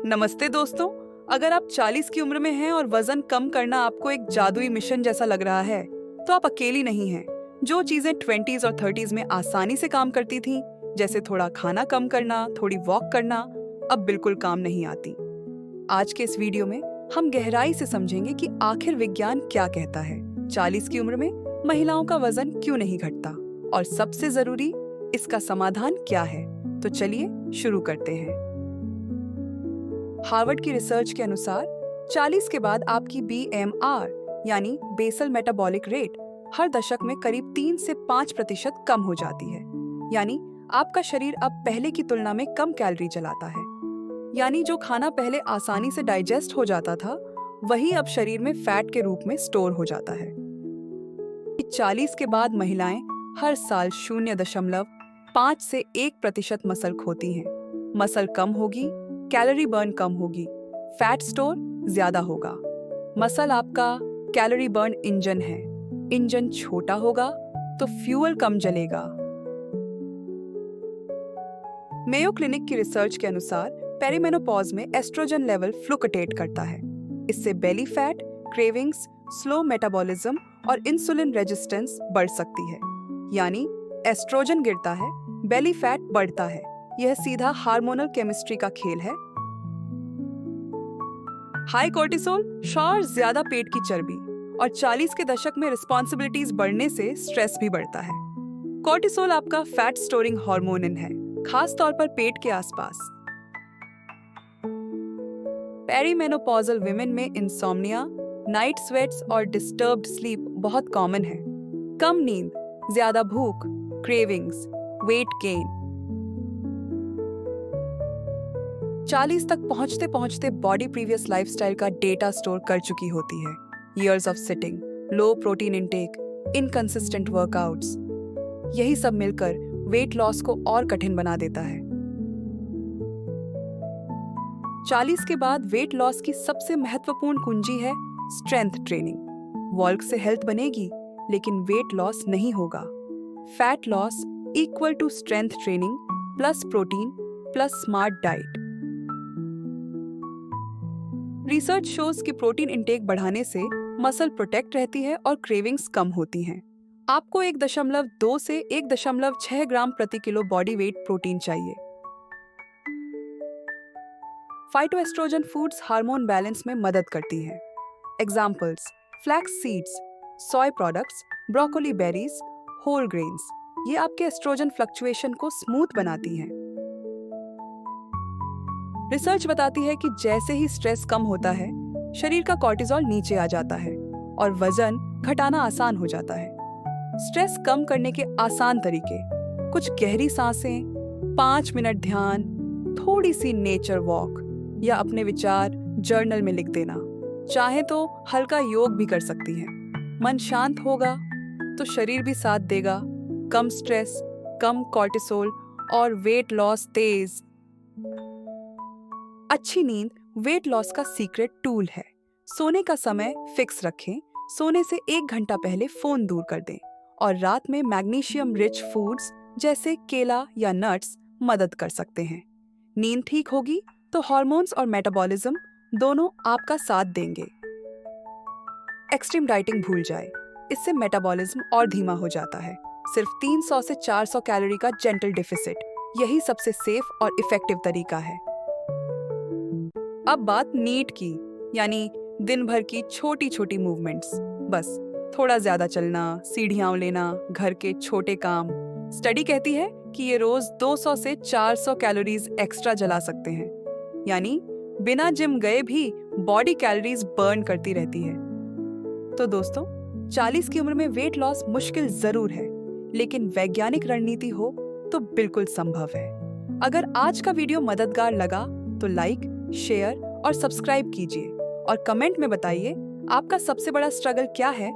नमस्ते दोस्तों। अगर आप 40 की उम्र में हैं और वजन कम करना आपको एक जादुई मिशन जैसा लग रहा है, तो आप अकेली नहीं हैं। जो चीजें 20s और 30s में आसानी से काम करती थीं, जैसे थोड़ा खाना कम करना, थोड़ी वॉक करना, अब बिल्कुल काम नहीं आती। आज के इस वीडियो में हम गहराई से समझेंगे कि आखिर विज्ञान क्या कहता है, 40 की उम्र में महिलाओं का वजन क्यों नहीं घटता, और सबसे जरूरी, इसका समाधान क्या है। तो चलिए शुरू करते हैं। हार्वर्ड की रिसर्च के अनुसार 40 के बाद आपकी BMR यानी बेसल मेटाबॉलिक रेट हर दशक में करीब 3 से 5% कम हो जाती है। यानी आपका शरीर अब पहले की तुलना में कम कैलोरी जलाता है। यानी जो खाना पहले आसानी से डाइजेस्ट हो जाता था, वही अब शरीर में फैट के रूप में स्टोर हो जाता है। 40 के बाद महिलाएं हर साल 0.5 से 1% मसल खोती हैं। मसल कम होगी, कैलोरी बर्न कम होगी, फैट स्टोर ज्यादा होगा। मसल आपका कैलोरी बर्न इंजन है। इंजन छोटा होगा तो फ्यूल कम जलेगा। मेयो क्लिनिक की रिसर्च के अनुसार पेरीमेनोपॉज में एस्ट्रोजन लेवल फ्लुक्चुएट करता है। इससे belly fat, cravings, slow metabolism और इंसुलिन रेजिस्टेंस बढ़ सकती है। यानी एस्ट्रोजन गिरता है, बेली फैट बढ़ता है। यह सीधा हार्मोनल केमिस्ट्री का खेल है। हाई कोर्टिसोल, शौर, ज्यादा पेट की चर्बी, और 40 के दशक में रिस्पॉन्सिबिलिटीज बढ़ने से स्ट्रेस भी बढ़ता है। कोर्टिसोल आपका फैट स्टोरिंग हार्मोन है, खास तौर पर पेट के आसपास। पेरीमेनोपॉजल विमेन में इंसोम्निया, नाइट स्वेट्स और डिस्टर्ब्ड स्लीप बहुत कॉमन है। कम नींद, ज्यादा भूख, क्रेविंग्स, वेट गेन। 40 तक पहुंचते पहुंचते बॉडी प्रीवियस लाइफस्टाइल का डेटा स्टोर कर चुकी होती है। Years of sitting, low protein intake, inconsistent workouts, यही सब मिलकर वेट लॉस को और कठिन बना देता है। 40 के बाद वेट लॉस की सबसे महत्वपूर्ण कुंजी है स्ट्रेंथ ट्रेनिंग। वॉल्क से हेल्थ बनेगी, लेकिन वेट लॉस नहीं होगा। Fat loss equal to strength training plus protein plus smart diet. Research shows कि प्रोटीन इंटेक बढ़ाने से मसल प्रोटेक्ट रहती है और क्रेविंग्स कम होती हैं। आपको 1.2 से 1.6 ग्राम प्रति किलो बॉडी वेट प्रोटीन चाहिए। फाइटोएस्ट्रोजन फूड्स हार्मोन बैलेंस में मदद करती हैं। Examples: flax seeds, soy products, broccoli berries, whole grains. ये आपके एस्ट्रोजन फ्लक्चुएशन को स्मूथ बनाती हैं। रिसर्च बताती है कि जैसे ही स्ट्रेस कम होता है, शरीर का कॉर्टिसोल नीचे आ जाता है और वजन घटाना आसान हो जाता है। स्ट्रेस कम करने के आसान तरीके: कुछ गहरी सांसें, 5 मिनट ध्यान, थोड़ी सी नेचर वॉक, या अपने विचार जर्नल में लिख देना। चाहे तो हल्का योग भी कर सकती हैं। मन शांत होगा तो शरीर भी साथ देगा। कम स्ट्रेस, कम कॉर्टिसोल और वेट लॉस तेज। अच्छी नींद वेट लॉस का सीक्रेट टूल है। सोने का समय फिक्स रखें। सोने से 1 घंटा पहले फोन दूर कर दें, और रात में मैग्नीशियम रिच फूड्स जैसे केला या नट्स मदद कर सकते हैं। नींद ठीक होगी तो हार्मोन्स और मेटाबॉलिज्म दोनों आपका साथ देंगे। एक्सट्रीम डाइटिंग भूल जाए, इससे मेटाबॉलिज्म और धीमा हो जाता है। सिर्फ 300 से 400 कैलोरी का जेंटल डिफिसिट, यही सबसे सेफ और इफेक्टिव तरीका है। अब बात नीड की, यानी दिन भर की छोटी छोटी मूवमेंट्स। बस थोड़ा ज्यादा चलना, सीढ़ियां लेना, घर के छोटे काम। स्टडी कहती है कि ये रोज 200 से 400 कैलोरीज एक्स्ट्रा जला सकते हैं। यानी बिना जिम गए भी बॉडी कैलोरीज बर्न करती रहती है। तो दोस्तों, 40 की उम्र में वेट लॉस मुश्किल जरूर है, लेकिन वैज्ञानिक रणनीति हो तो बिल्कुल संभव है। अगर आज का वीडियो मददगार लगा तो लाइक, शेयर और सब्सक्राइब कीजिए, और कमेंट में बताइए आपका सबसे बड़ा स्ट्रगल क्या है